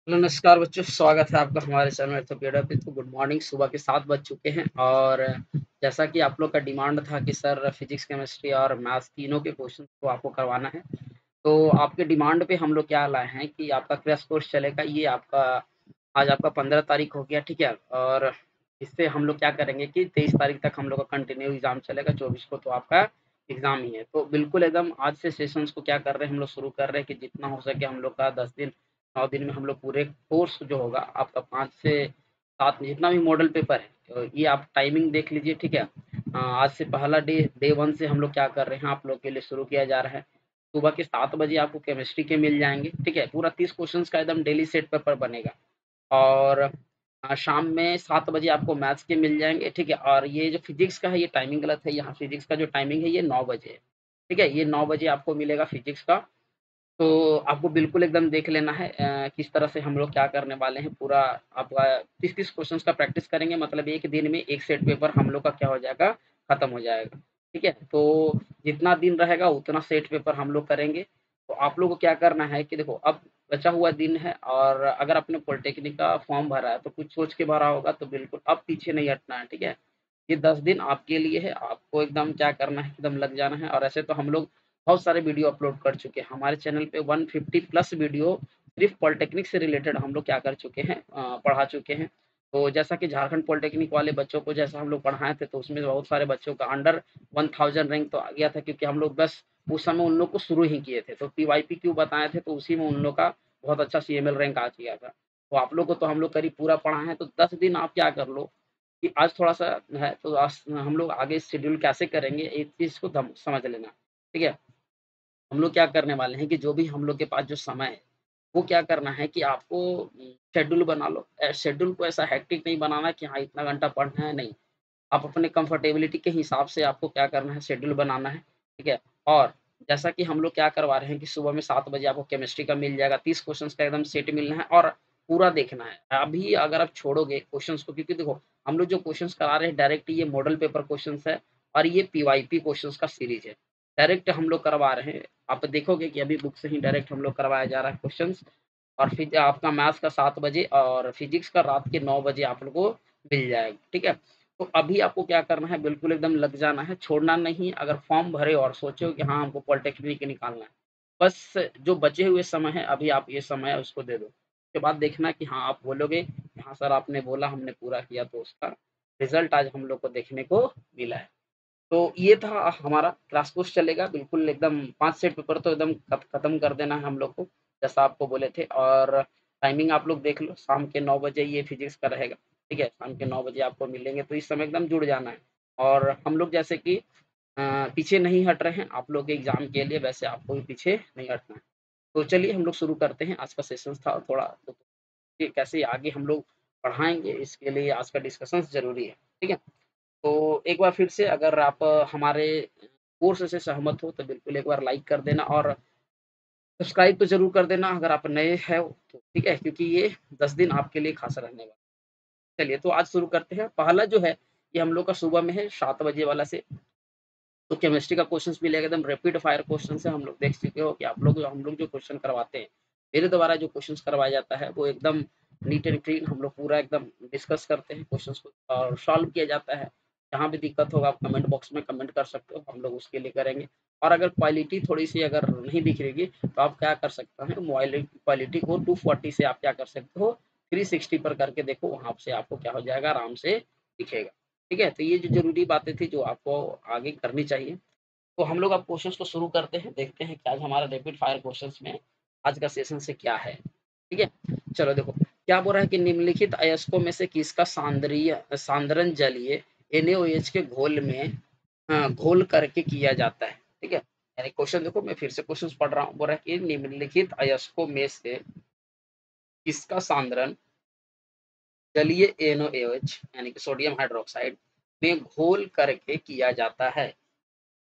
Hello, नमस्कार बच्चों, स्वागत है आपका हमारे चैनल ऑर्थोपेडिया पे। तो गुड मॉर्निंग, सुबह के 7 बज चुके हैं और जैसा कि आप लोग का डिमांड था कि सर फिजिक्स, केमिस्ट्री और मैथ्स तीनों के क्वेश्चन को आपको करवाना है। तो आपके डिमांड पे हम लोग क्या लाए हैं कि आपका क्रैश कोर्स चलेगा। ये आपका आज आपका 15 तारीख हो गया, ठीक है। और इससे हम लोग क्या करेंगे कि 23 तारीख तक हम लोग का कंटिन्यू एग्जाम चलेगा। 24 को तो आपका एग्जाम ही है। तो बिल्कुल एकदम आज से सेशंस को क्या कर रहे हैं, हम लोग शुरू कर रहे हैं कि जितना हो सके हम लोग का 10 दिन 9 दिन में हम लोग पूरे कोर्स जो होगा आपका 5 से 7 जितना भी मॉडल पेपर है, तो ये आप टाइमिंग देख लीजिए, ठीक है। आज से पहला डे 1 से हम लोग क्या कर रहे हैं, आप लोग के लिए शुरू किया जा रहा है। सुबह के 7 बजे आपको केमिस्ट्री के मिल जाएंगे, ठीक है। पूरा 30 क्वेश्चंस का एकदम डेली सेट पेपर बनेगा। और शाम में 7 बजे आपको मैथ्स के मिल जाएँगे, ठीक है। और ये जो फिज़िक्स का है, ये टाइमिंग गलत है। यहाँ फिज़िक्स का जो टाइमिंग है ये 9 बजे है, ठीक है। ये 9 बजे आपको मिलेगा फिज़िक्स का। तो आपको बिल्कुल एकदम देख लेना है किस तरह से हम लोग क्या करने वाले हैं। पूरा आपका 30-30 क्वेश्चंस का प्रैक्टिस करेंगे, मतलब एक दिन में एक सेट पेपर हम लोग का क्या हो जाएगा, खत्म हो जाएगा, ठीक है। तो जितना दिन रहेगा उतना सेट पेपर हम लोग करेंगे। तो आप लोग को क्या करना है कि देखो, अब बचा हुआ दिन है और अगर आपने पॉलिटेक्निक का फॉर्म भरा है तो कुछ सोच के भरा होगा, तो बिल्कुल अब पीछे नहीं हटना है, ठीक है। ये 10 दिन आपके लिए है, आपको एकदम क्या करना है, एकदम लग जाना है। और ऐसे तो हम लोग बहुत सारे वीडियो अपलोड कर चुके हैं। हमारे चैनल पे 150 प्लस वीडियो सिर्फ़ पॉलिटेक्निक से रिलेटेड हम लोग क्या कर चुके हैं, पढ़ा चुके हैं। तो जैसा कि झारखंड पॉलिटेक्निक वाले बच्चों को जैसा हम लोग पढ़ाए थे, तो उसमें बहुत सारे बच्चों का अंडर 1000 रैंक तो आ गया था, क्योंकि हम लोग बस उस समय उन लोग को शुरू ही किए थे। तो पीवाईपी क्यों बताए थे, तो उसी में उन लोग का बहुत अच्छा सीएमएल रैंक आ गया था। तो आप लोग को तो हम लोग करीब पूरा पढ़ाए हैं। तो 10 दिन आप क्या कर लो कि आज थोड़ा-सा है, तो आज हम लोग आगे शेड्यूल कैसे करेंगे, एक चीज़ को दम समझ लेना, ठीक है। हम लोग क्या करने वाले हैं कि जो भी हम लोग के पास जो समय है, वो क्या करना है कि आपको शेड्यूल बना लो। शेड्यूल को ऐसा हेक्टिक नहीं बनाना कि हाँ, इतना घंटा पढ़ना है, नहीं। आप अपने कंफर्टेबिलिटी के हिसाब से आपको क्या करना है, शेड्यूल बनाना है, ठीक है। और जैसा कि हम लोग क्या करवा रहे हैं कि सुबह में 7 बजे आपको केमिस्ट्री का मिल जाएगा, 30 क्वेश्चंस का एकदम सेट मिलना है और पूरा देखना है। अभी अगर आप छोड़ोगे क्वेश्चंस को, क्योंकि देखो, हम लोग जो क्वेश्चंस करा रहे हैं डायरेक्ट ये मॉडल पेपर क्वेश्चंस है और ये पीवाईपी क्वेश्चंस का सीरीज़ है। डायरेक्ट हम लोग करवा रहे हैं। आप देखोगे कि अभी बुक से ही डायरेक्ट हम लोग करवाया जा रहा है क्वेश्चंस। और फिर आपका मैथ्स का 7 बजे और फिजिक्स का रात के 9 बजे आप लोग को मिल जाएगा, ठीक है। तो अभी आपको क्या करना है, बिल्कुल एकदम लग जाना है, छोड़ना नहीं। अगर फॉर्म भरे और सोचो कि हाँ, हमको पॉलिटेक्निक निकालना है, बस जो बचे हुए समय है, अभी आप ये समय है उसको दे दो। उसके बाद देखना कि हाँ, आप बोलोगे कि हाँ सर, आपने बोला, हमने पूरा किया, तो उसका रिज़ल्ट आज हम लोग को देखने को मिला है। तो ये था हमारा क्लास कोर्स चलेगा, बिल्कुल एकदम 5 सेट पेपर तो एकदम खत्म कर देना है हम लोग को, जैसा आपको बोले थे। और टाइमिंग आप लोग देख लो, शाम के 9 बजे ये फिजिक्स का रहेगा, ठीक है। शाम के 9 बजे आपको मिलेंगे, तो इस समय एकदम जुड़ जाना है। और हम लोग जैसे कि पीछे नहीं हट रहे हैं आप लोग के एग्ज़ाम के लिए, वैसे आपको भी पीछे नहीं हटना है। तो चलिए हम लोग शुरू करते हैं। आज का सेशंस था थोड़ा, तो कि कैसे आगे हम लोग पढ़ाएँगे, इसके लिए आज का डिस्कशंस ज़रूरी है, ठीक है। तो एक बार फिर से, अगर आप हमारे कोर्स से सहमत हो तो बिल्कुल एक बार लाइक कर देना और सब्सक्राइब तो ज़रूर कर देना अगर आप नए हैं तो, ठीक है, क्योंकि ये 10 दिन आपके लिए खास रहने वाला है। चलिए, तो आज शुरू करते हैं। पहला जो है, ये हम लोग का सुबह में है 7 बजे वाला से। तो केमिस्ट्री का क्वेश्चंस मिलेगा, एकदम रैपिड फायर क्वेश्चन है। हम लोग देख चुके हो कि आप लोग हम लोग जो क्वेश्चन करवाते हैं, मेरे द्वारा जो क्वेश्चंस करवाया जाता है, वो एकदम नीट एंड क्लीन हम लोग पूरा एकदम डिस्कस करते हैं क्वेश्चंस को और सॉल्व किया जाता है। जहाँ भी दिक्कत होगा आप कमेंट बॉक्स में कमेंट कर सकते हो, हम लोग उसके लिए करेंगे। और अगर क्वालिटी थोड़ी-सी अगर नहीं दिख रही तो आप क्या कर सकते हैं, मोबाइल क्वालिटी को 240 से आप क्या कर सकते हो, 360 पर करके देखो, वहाँ से आपको क्या हो जाएगा, आराम से दिखेगा। ठीक है? तो ये जो ज़रूरी बातें थी जो आपको आगे करनी चाहिए। तो हम लोग अब क्वेश्चंस को शुरू करते हैं, देखते हैं कि आज हमारा रैपिड फायर क्वेश्चंस में आज का सेशन से क्या है। ठीक है? चलो देखो, क्या बोल रहा है कि निम्नलिखित अयस्कों में से किसका सांद्रण जलीय NaOH के घोल में घोल करके किया जाता है। ठीक है? यानी क्वेश्चन देखो, मैं फिर से क्वेश्चन पढ़ रहा हूँ। बोल रहा है कि निम्नलिखित अयस्कों में से किसका सांद्रण जलीय NaOH यानी कि सोडियम हाइड्रोक्साइड में घोल करके किया जाता है।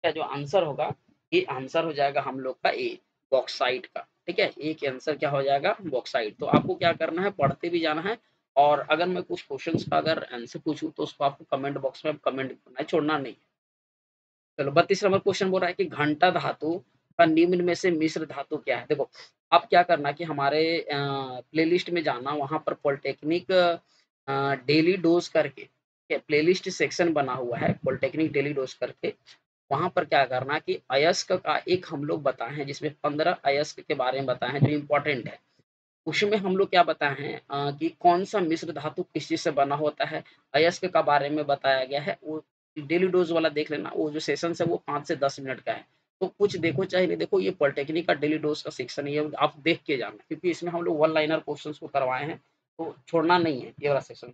का जो आंसर होगा, ये आंसर हो जाएगा हम लोग का ए, बॉक्साइट का। ठीक है? ए के आंसर क्या हो जाएगा, बॉक्साइट। तो आपको क्या करना है, पढ़ते भी जाना है। और अगर मैं कुछ क्वेश्चंस का अगर आंसर पूछूँ तो उसको आपको कमेंट बॉक्स में कमेंट करना है, छोड़ना नहीं है। चलो 32 नंबर क्वेश्चन बोल रहा है कि घंटा धातु का निम्न में से मिश्र धातु क्या है? देखो, अब क्या करना कि हमारे प्लेलिस्ट में जाना, वहाँ पर पॉलिटेक्निक डेली डोज़ करके, ठीक है, प्लेलिस्ट सेक्शन बना हुआ है, पॉलिटेक्निक डेली डोज़ करके, वहाँ पर क्या करना कि अयस्क का एक हम लोग बताए हैं, जिसमें 15 अयस्क के बारे में बताए हैं, जो इम्पोर्टेंट है। उसमें हम लोग क्या बताए हैं कि कौन-सा मिश्र धातु किस चीज़ से बना होता है, अयस्क का बारे में बताया गया है। वो डेली डोज़ वाला देख लेना, वो जो सेशंस है वो 5 से 10 मिनट का है। तो कुछ देखो चाहे नहीं देखो, ये पॉलिटेक्निक का डेली डोज़ का सेक्शन है, ये आप देख के जाना, क्योंकि इसमें हम लोग वन लाइनर क्वेश्चंस को करवाए हैं, तो छोड़ना नहीं है ये वाला सेक्शन।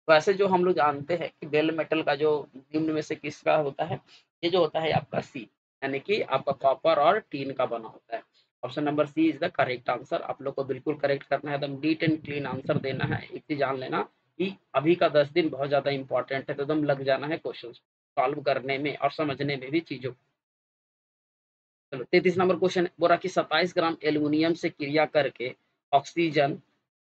वैसे जो हम लोग जानते हैं कि बेल मेटल का जो निम्न में से किसका होता है, ये जो होता है आपका सी, यानी कि आपका कॉपर और टीन का बना होता है। Option number C is the correct answer. आप लोग को बिल्कुल करेक्ट करना है, एकदम नीट एंड क्लीन आंसर देना है। एक चीज़ जान लेना कि अभी का 10 दिन बहुत ज़्यादा इम्पोर्टेंट है, तो एकदम लग जाना है क्वेश्चंस सॉल्व करने में और समझने में भी चीज़ों को। चलो 33 नंबर क्वेश्चन है, बोला कि 27 ग्राम एल्यूमीनियम से क्रिया करके ऑक्सीजन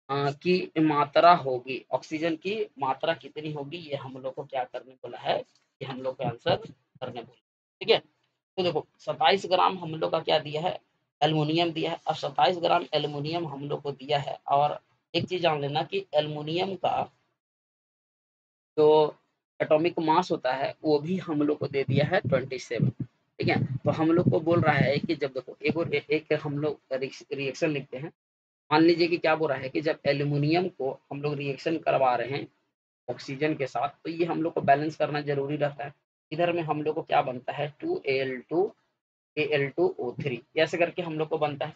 की मात्रा होगी, ऑक्सीजन की मात्रा कितनी होगी, ये हम लोग को क्या करने बोला है, ये हम लोग को आंसर करने बोला, ठीक है। तो देखो 27 ग्राम हम लोग का क्या दिया है, एल्युमिनियम दिया है। अब 27 ग्राम एल्युमिनियम हम लोग को दिया है, और एक चीज जान लेना कि एल्युमिनियम का जो एटॉमिक मास होता है वो भी हम लोग को दे दिया है 27, ठीक है। तो हम लोग को बोल रहा है कि जब देखो एक और एक हम लोग रिएक्शन लिखते हैं। मान लीजिए कि क्या बोल रहा है कि जब एल्यूमीनियम को हम लोग रिएक्शन करवा रहे हैं ऑक्सीजन के साथ, तो ये हम लोग को बैलेंस करना ज़रूरी रहता है। इधर में हम लोग को क्या बनता है 2Al2 Al2O3, ऐसे करके हम लोग को बनता है।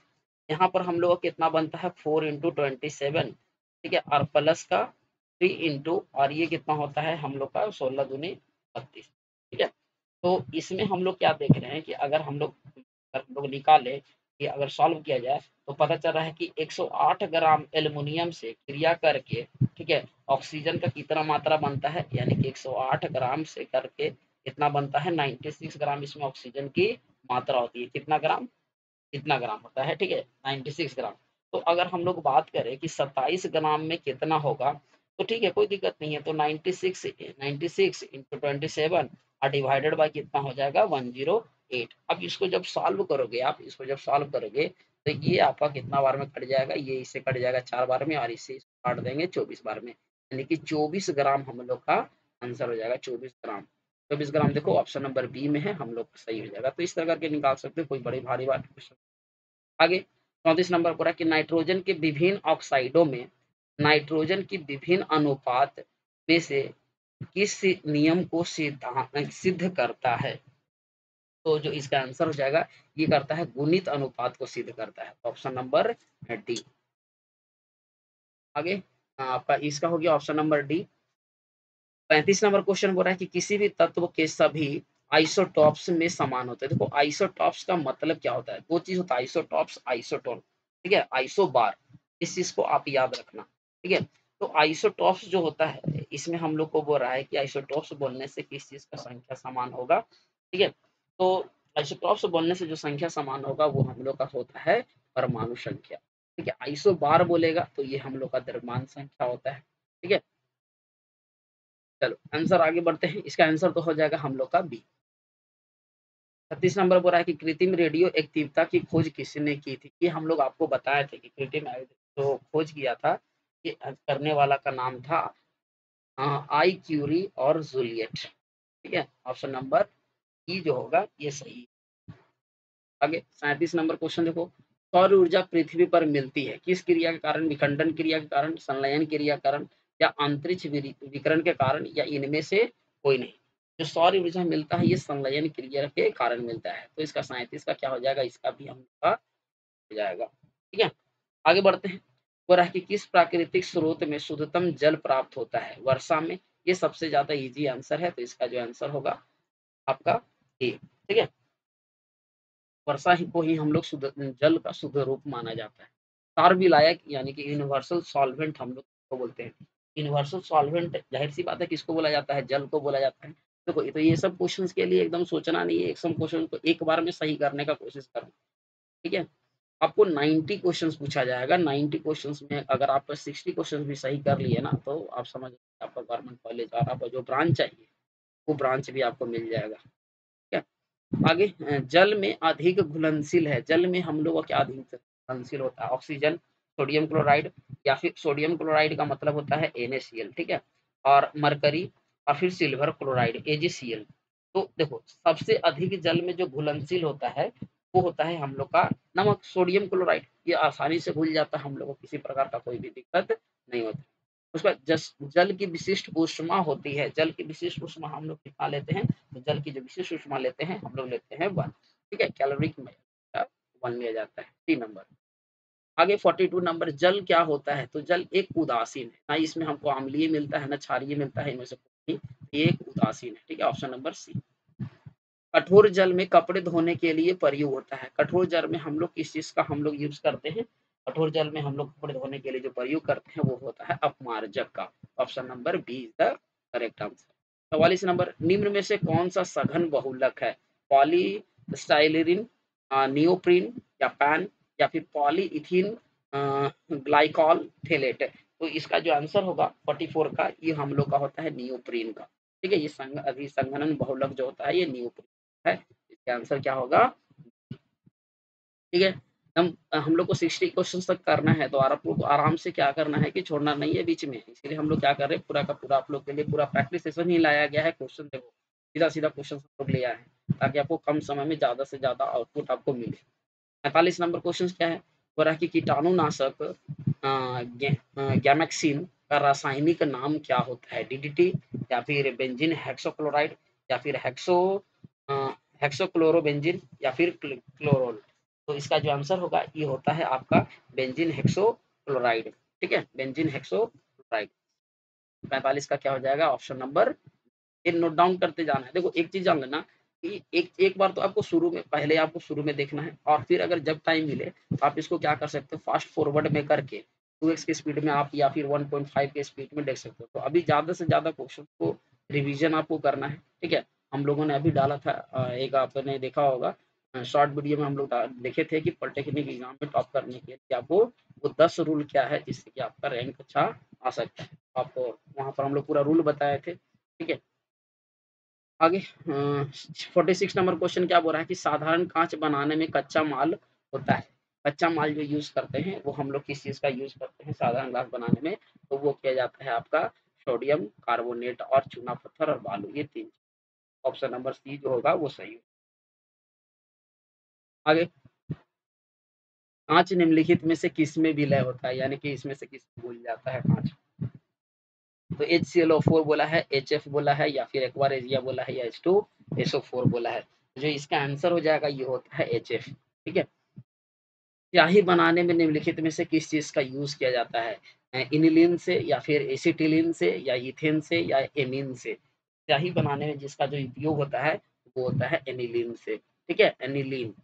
यहाँ पर हम लोग को कितना बनता है 4 इंटू 27, ठीक है, और प्लस का 3 इंटू, और ये कितना होता है हम लोग का 16 दूनी 32, ठीक है। तो इसमें हम लोग क्या देख रहे हैं कि अगर हम लोग निकाले कि अगर सॉल्व किया जाए, तो पता चल रहा है कि 108 ग्राम एल्युमिनियम से क्रिया करके, ठीक है, ऑक्सीजन का कितना मात्रा बनता है, यानी कि 108 ग्राम से करके कितना बनता है 96 ग्राम, इसमें ऑक्सीजन की मात्रा होती है। कितना ग्राम, कितना ग्राम होता है, ठीक है, 96 ग्राम। तो अगर हम लोग बात करें कि 27 ग्राम में कितना होगा, तो ठीक है, कोई दिक्कत नहीं है। तो 96 इंटू 27 और डिवाइडेड बाय कितना हो जाएगा 108। अब इसको जब सॉल्व करोगे, आप इसको जब सॉल्व करोगे, तो ये आपका कितना बार में कट जाएगा, ये इससे कट जाएगा 4 बार में, और इससे काट देंगे 24 बार में, यानी कि 24 ग्राम हम लोग का आंसर हो जाएगा। 24 ग्राम, 24 ग्राम देखो ऑप्शन नंबर बी में है, हम लोग सही हो जाएगा। तो इस तरह करके निकाल सकते हो, कोई बड़ी भारी बात नहीं। आगे 34 नंबर पर है कि नाइट्रोजन के विभिन्न ऑक्साइडों में नाइट्रोजन की विभिन्न अनुपात में से किस नियम को सिद्ध करता है। तो जो इसका आंसर हो जाएगा, ये करता है गुणित अनुपात को सिद्ध करता है, ऑप्शन नंबर डी। आगे आपका इसका हो गया option number D. 35 number question बोल रहा है कि किसी भी तत्व के सभी आइसोटॉप्स में समान होते हैं। देखो आइसोटॉप्स का मतलब क्या होता है, दो चीज होता है, आइसोटॉप्स, आइसोटोन, ठीक है, आइसोबार, इस चीज को आप याद रखना, ठीक है। तो आइसोटॉप्स जो होता है, इसमें हम लोग को बोल रहा है कि आइसोटॉप्स बोलने से किस चीज का संख्या समान होगा, ठीक है। तो आइसोटॉप्स बोलने से जो संख्या समान होगा वो हम लोग का होता है परमाणु संख्या, ठीक है। आइसोबार बोलेगा तो ये हम लोग का द्रव्यमान संख्या होता है, ठीक है। चलो आंसर आगे बढ़ते हैं, इसका आंसर तो हो जाएगा हम लोग का बी। 36 नंबर बोल रहा है कि कृत्रिम रेडियो एक्टिवता की खोज किसने की थी। ये हम लोग आपको बताए थे कि कृत्रिम तो खोज किया था, ये करने वाला का नाम था आई क्यूरी और जूलियट, ठीक है। ऑप्शन नंबर ई जो होगा ये सही। आगे 37 नंबर क्वेश्चन देखो, सौर ऊर्जा पृथ्वी पर मिलती है किस क्रिया के कारण, विखंडन क्रिया के कारण, संलयन क्रिया के कारण, या अंतरिक्ष विकिरण के कारण, या इनमें से कोई नहीं। जो सौर ऊर्जा मिलता है ये संलयन क्रिया के कारण मिलता है। तो इसका 37 का क्या हो जाएगा, इसका भी हम का हो जाएगा, ठीक है। आगे बढ़ते हैं, हो रहा है कि किस प्राकृतिक स्रोत में शुद्धतम जल प्राप्त होता है, वर्षा में। ये सबसे ज्यादा इजी आंसर है, तो इसका जो आंसर होगा आपका ए, ठीक है। वर्षा ही को ही हम लोग शुद्ध जल का शुद्ध रूप माना जाता है। सार विलायक यानी कि यूनिवर्सल सॉल्वेंट हम लोग को बोलते हैं। यूनिवर्सल सॉल्वेंट जाहिर सी बात है किसको बोला जाता है, जल को बोला जाता है। देखो तो ये सब क्वेश्चंस के लिए एकदम सोचना नहीं है, एक सब क्वेश्चन को एक बार में सही करने का कोशिश करना, ठीक है। आपको 90 क्वेश्चंस पूछा जाएगा, 90 क्वेश्चंस में अगर आप 60 क्वेश्चंस भी सही कर लिए ना, तो आप समझ आपका गवर्नमेंट कॉलेज और आपका जो ब्रांच चाहिए वो ब्रांच भी आपको मिल जाएगा, ठीक है। आगे जल में अधिक घुलनशील है, जल में हम लोगों का क्या अधिक घुलनशील होता है? ऑक्सीजन, सोडियम क्लोराइड, या फिर सोडियम क्लोराइड का मतलब होता है NaCl, ठीक है, और मरकरी, और फिर सिल्वर क्लोराइड AgCl। तो देखो सबसे अधिक जल में जो घुलनशील होता है वो होता है हम लोग का नमक, सोडियम क्लोराइड। ये आसानी से घुल जाता है, हम लोग को किसी प्रकार का कोई भी दिक्कत नहीं होती। उसका जल की विशिष्ट ऊष्मा होती है, जल की विशिष्ट ऊष्मा हम लोग कितना लेते हैं? तो जल की जो विशिष्ट ऊष्मा लेते हैं हम लोग लेते हैं 1, ठीक है, कैलोरीक में 1 लिया जाता है। 3 नंबर। आगे 42 नंबर, जल क्या होता है? तो जल एक उदासीन है, ना इसमें हमको अम्लीय मिलता है ना क्षारीय मिलता है, इनमें से कोई नहीं, ये एक उदासीन है, ठीक है, ऑप्शन नंबर सी। कठोर जल में कपड़े धोने के लिए प्रयोग होता है, कठोर जल में हम लोग किस चीज का हम लोग यूज करते हैं? कठोर जल में हम लोग कपड़े धोने के लिए जो प्रयोग करते हैं वो होता है अपमार्जक का, option number B is the correct answer. 44 number, निम्न में से कौन सा सघन बहुलक है? पॉलीस्टाइलिन, नियोप्रीन, या पैन, या फिर पॉलीइथीन ग्लाइकॉल थेलेट। तो इसका जो आंसर होगा 44 का, ये हम लोग का होता है नियोप्रीन का, ठीक है, ये अधिसंघनन बहुलक जो होता है ये नियोप्रीन है। इसका आंसर क्या होगा? ठीक है। हम लोग को 60 क्वेश्चन तक करना है, तो आप लोग को आराम से क्या करना है कि छोड़ना नहीं है बीच में, इसलिए हम लोग क्या कर रहे हैं, पूरा का पूरा आप लोग के लिए पूरा प्रैक्टिस सेशन ही लाया गया है। क्वेश्चन देखो सीधा सीधा क्वेश्चन हम लोग ले आए हैं ताकि आपको कम समय में ज्यादा से ज्यादा आउटपुट आपको मिले। 45 नंबर क्वेश्चन क्या है? हो रहा है कि कीटाणुनाशक गैमेक्सिन का रासायनिक नाम क्या होता है? DDT, या फिर बेंजीन हेक्सोक्लोराइड, या फिर हेक्सोक्लोरोबेंजीन, या फिर क्लोरोल। तो इसका जो आंसर होगा ये होता है आपका बेंजीन हेक्सोक्लोराइड, ठीक है, बेंजीन हेक्सोक्लोराइड। 45 का क्या हो जाएगा? ऑप्शन नंबर, ये नोट डाउन करते जाना है। देखो एक चीज जान लेना कि एक एक बार तो आपको शुरू में, पहले आपको शुरू में देखना है, और फिर अगर जब टाइम मिले तो आप इसको क्या कर सकते हो, फास्ट फॉरवर्ड में करके 2x की स्पीड में आप, या फिर 1.5 के स्पीड में देख सकते हो। तो अभी ज्यादा से ज्यादा क्वेश्चन को रिवीजन आपको करना है, ठीक है। हम लोगों ने अभी डाला था एक आपने देखा होगा शॉर्ट वीडियो में, हम लोग देखे थे कि पॉलिटेक्निक एग्जाम में टॉप करने के लिए आपको वो 10 रूल क्या है जिससे कि आपका रैंक अच्छा आ सकता है। आपको वहां पर हम लोग पूरा रूल बताए थे, ठीक है। आगे 46 नंबर क्वेश्चन क्या बोल रहा है कि साधारण कांच बनाने में कच्चा माल होता है, कच्चा माल जो यूज करते हैं वो हम लोग किस चीज का यूज करते हैं साधारण ग्लास बनाने में? तो वो किया जाता है आपका सोडियम कार्बोनेट और चूना पत्थर और बालू, ये 3। ऑप्शन नंबर सी जो होगा वो सही है। आगे, कांच निम्नलिखित में से किस में विलय होता है, यानी कि इसमें से किस में घुल जाता है कांच? तो HClO4 बोला है, HF बोला है, या फिर एक्वारेजिया बोला है, या H2SO4 बोला है। जो इसका आंसर हो जाएगा ये होता है HF, ठीक है। स्याही बनाने में निम्नलिखित में से किस चीज का यूज किया जाता है? इनिलीन से, या फिर एसिटिलीन से, या इथेन से, या एमीन से। स्याही बनाने में जिसका जो उपयोग होता है वो होता है एनिलीन से, ठीक है, एनिलीन।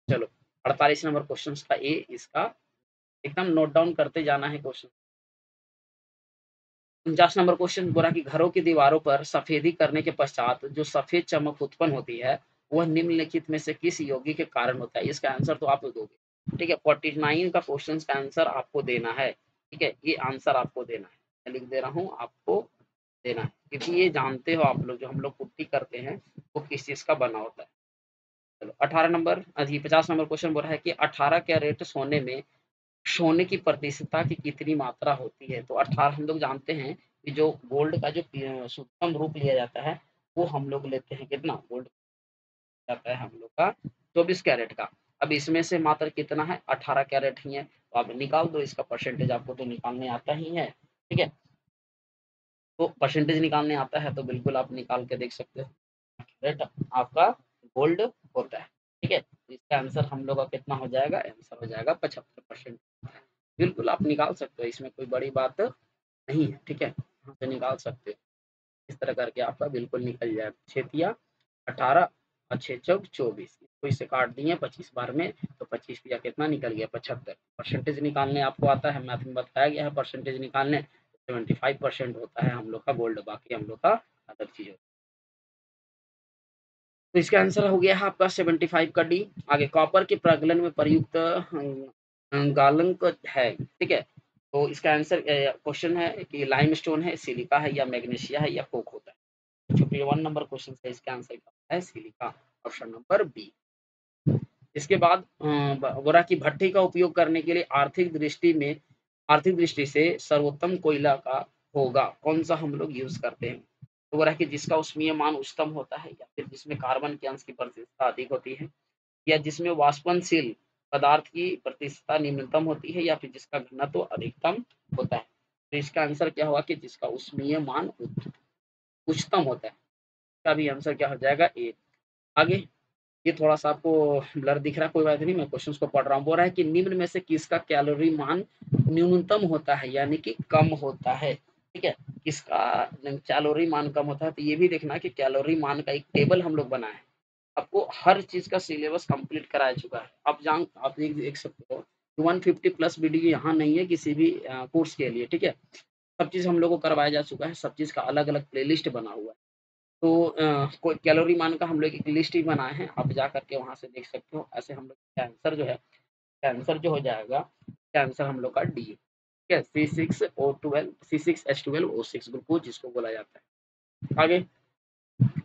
चलो 48 नंबर क्वेश्चन का ए इसका एकदम नोट डाउन करते जाना है क्वेश्चन। 49 नंबर क्वेश्चन बोला कि घरों की दीवारों पर सफेदी करने के पश्चात जो सफेद चमक उत्पन्न होती है वह निम्नलिखित में से किस योगी के कारण होता है? इसका आंसर तो आप दोगे, ठीक है। 49 का क्वेश्चन का आंसर आपको देना है, ठीक है, ये आंसर आपको देना है, मैं लिख दे रहा हूँ आपको देना है, क्योंकि ये जानते हो आप लोग जो हम लोग पुट्टी करते हैं वो किस चीज का बना होता है। चलो 18 नंबर, अभी 50 नंबर क्वेश्चन बोल रहा है कि 18 कैरेट सोने में सोने की प्रतिशतता की कितनी मात्रा होती है? तो 18 हम लोग जानते हैं कि जो गोल्ड का जो सूक्ष्म रूप लिया जाता है वो हम लोग लेते हैं कितना, गोल्ड जाता है हम लोग का 24 कैरेट का। अब इसमें से मात्र कितना है, 18 कैरेट ही है, तो आप निकाल दो इसका परसेंटेज, आपको तो निकालने आता ही है, ठीक है। तो परसेंटेज निकालने आता है तो बिल्कुल आप निकाल के देख सकते हो, कैरेट आपका गोल्ड होता है, ठीक है। तो इसका आंसर हम लोग का कितना हो जाएगा, आंसर हो जाएगा 75%। बिल्कुल आप निकाल सकते हो, इसमें कोई बड़ी बात नहीं है, ठीक है, यहाँ से निकाल सकते हो। इस तरह करके आपका बिल्कुल निकल जाएगा। छेतिया 18 और 6 चौक 24, इसको इससे काट दिए 25 बार में, तो 25 पिया कितना निकल गया, 75। परसेंटेज निकालने आपको आता है, मैथ में बताया गया है परसेंटेज निकालने। 75% होता है हम लोग का गोल्ड, बाकी हम लोग का अदर चीज। तो इसका आंसर हो गया है आपका 75 का डी। आगे, कॉपर के प्रगलन में प्रयुक्त गालंक है, ठीक है। तो इसका आंसर क्वेश्चन है कि लाइमस्टोन है, सिलिका है, या मैग्नीशिया है, या कोक होता है। 51 नंबर क्वेश्चन है, इसका आंसर क्या है, सिलिका। Option number B. इसके बाद बोरा की भट्ठी का उपयोग करने के लिए आर्थिक दृष्टि से सर्वोत्तम कोयला का होगा कौन सा हम लोग यूज करते हैं। तो बोरा कि जिसका उष्मीय मान उच्चतम होता है, या फिर जिसमें कार्बन के अंश की प्रतिशतता अधिक होती है, या जिसमें वाष्पनशील पदार्थ की प्रतिशतता निम्नतम होती है, या फिर जिसका घनत्व अधिकतम होता है। तो इसका आंसर क्या होगा कि जिसका उष्मीय मान उच्चतम होता है। इसका भी आंसर क्या हो जाएगा ए। आगे ये थोड़ा-सा आपको ब्लर दिख रहा है, कोई बात नहीं, मैं क्वेश्चंस को पढ़ रहा हूँ। बोल रहा है कि निम्न में से किसका कैलोरी मान न्यूनतम होता है, यानी कि कम होता है, ठीक है? किसका कैलोरी मान कम होता है, तो ये भी देखना कि कैलोरी मान का एक टेबल हम लोग बनाए हैं। आपको हर चीज़ का सिलेबस कंप्लीट कराया चुका है। आप देख सकते हो 150 प्लस वीडियो यहाँ नहीं है किसी भी कोर्स के लिए, ठीक है? सब चीज़ हम लोग को करवाया जा चुका है, सब चीज़ का अलग-अलग प्लेलिस्ट बना हुआ है। तो कोई कैलोरी मान का हम लोग एक लिस्ट ही बनाए हैं, आप जा कर के वहाँ से देख सकते हो। ऐसे हम लोग का आंसर जो है, आंसर जो हो जाएगा, इसका आंसर हम लोग का डी है, ठीक है? C6H12O6 ग्लूकोज जिसको बोला जाता है। आगे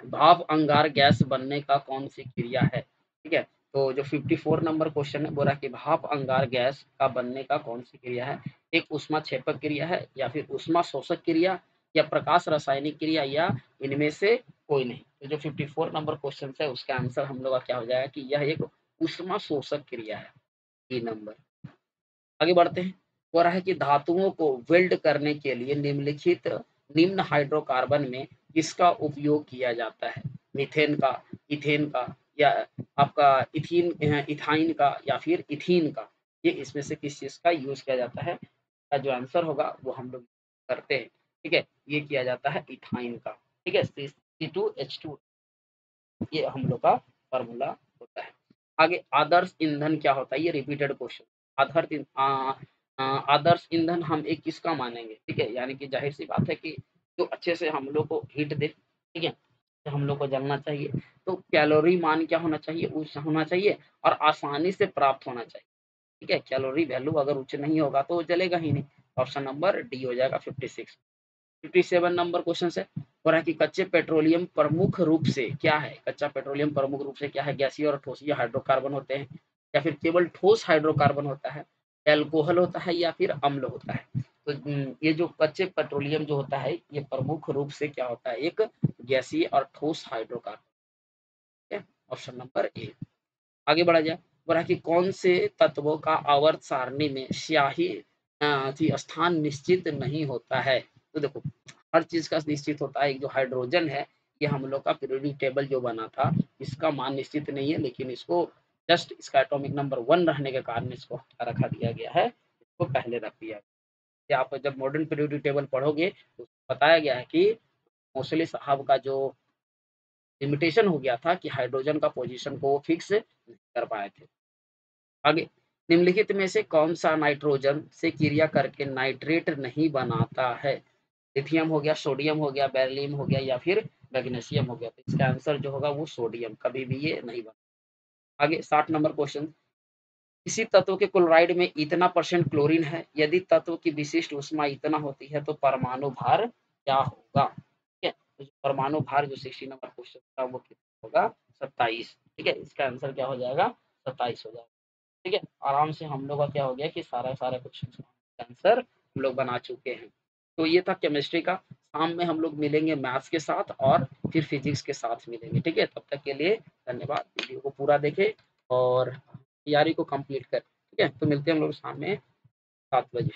भाप अंगार गैस बनने का कौन सी क्रिया है, ठीक है? तो जो 54 नंबर क्वेश्चन है, बोला कि भाप अंगार गैस का बनने का कौन सी क्रिया है। एक ऊष्मा क्षेपक क्रिया है, या फिर ऊष्मा शोषक क्रिया, या प्रकाश रासायनिक क्रिया, या इनमें से कोई नहीं। तो जो 54 नंबर क्वेश्चन है उसका आंसर हम लोग का क्या हो जाएगा कि यह एक ऊष्मा शोषक क्रिया है, ई नंबर। आगे बढ़ते हैं। हो रहा है कि धातुओं को वेल्ड करने के लिए निम्न हाइड्रोकार्बन में किसका उपयोग किया जाता है। मीथेन का, इथेन का, या आपका इथाइन का, या फिर इथीन का। ये इसमें से किस चीज का यूज किया जाता है, का जो आंसर होगा वो हम लोग करते हैं, ठीक है? ये किया जाता है इथाइन का, ठीक है? C2H2 ये हम लोग का फॉर्मूला होता है। आगे आदर्श ईंधन क्या होता है, ये रिपीटेड क्वेश्चन। आदर्श ईंधन हम एक किसका मानेंगे, ठीक है? यानी कि जाहिर सी बात है कि जो अच्छे से हम लोग को हीट दे, ठीक है? तो हम लोग को जलना चाहिए। तो कैलोरी मान क्या होना चाहिए, उच्च होना चाहिए, और आसानी से प्राप्त होना चाहिए, ठीक है? कैलोरी वैल्यू अगर उच्च नहीं होगा तो वो जलेगा ही नहीं। ऑप्शन नंबर डी हो जाएगा 56। 57 नंबर क्वेश्चन है, हो रहा है कि कच्चे पेट्रोलियम प्रमुख रूप से क्या है। कच्चा पेट्रोलियम प्रमुख रूप से क्या है, गैसीय और ठोस हाइड्रोकार्बन होते हैं, या फिर केवल ठोस हाइड्रोकार्बन होता है, एल्कोहल होता है, या फिर अम्ल होता है। तो ये जो कच्चे पेट्रोलियम जो होता है ये प्रमुख रूप से क्या होता है, एक गैसीय और ठोस हाइड्रोकार्बन है। Option number A. आगे बढ़ा जाए। बोला कि कौन से तत्वों का आवर्त सारणी में स्याही स्थान निश्चित नहीं होता है। तो देखो हर चीज का निश्चित होता है। एक जो हाइड्रोजन है ये हम लोग का पीरियोडिक टेबल जो बना था इसका मान निश्चित नहीं है, लेकिन इसको जस्ट इसका एटॉमिक नंबर 1 रहने के कारण इसको हटा रखा दिया गया है, इसको पहले रख दिया गया। आप जब मॉडर्न पीरियोडिक टेबल पढ़ोगे तो बताया गया है कि मोस्टली साहब का जो लिमिटेशन हो गया था कि हाइड्रोजन का पोजीशन को वो फिक्स नहीं कर पाए थे। आगे निम्नलिखित में से कौन सा नाइट्रोजन से क्रिया करके नाइट्रेट नहीं बनाता है। लिथियम हो गया, सोडियम हो गया, बेरिलियम हो गया, या फिर मैग्नीशियम हो गया। तो इसका आंसर जो होगा वो सोडियम, कभी भी ये नहीं बना। आगे 60 नंबर क्वेश्चन, किसी तत्व के क्लोराइड में इतना परसेंट क्लोरीन है, यदि तत्व की विशिष्ट ऊष्मा इतना होती है तो परमाणु भार क्या होगा। ठीक है, तो परमाणु भार जो 60 नंबर क्वेश्चन का वो कितना होगा, 27। ठीक है, इसका आंसर क्या हो जाएगा, 27 हो जाएगा। ठीक है, आराम से हम लोग का क्या हो गया कि सारा सारा क्वेश्चन का आंसर हम लोग बना चुके हैं। तो ये था केमिस्ट्री का। शाम में हम लोग मिलेंगे मैथ्स के साथ और फिर फिजिक्स के साथ मिलेंगे। ठीक है, तब तक के लिए धन्यवाद। वीडियो को पूरा देखें और तैयारी को कंप्लीट करें। ठीक है, तो मिलते हैं हम लोग शाम में 7 बजे।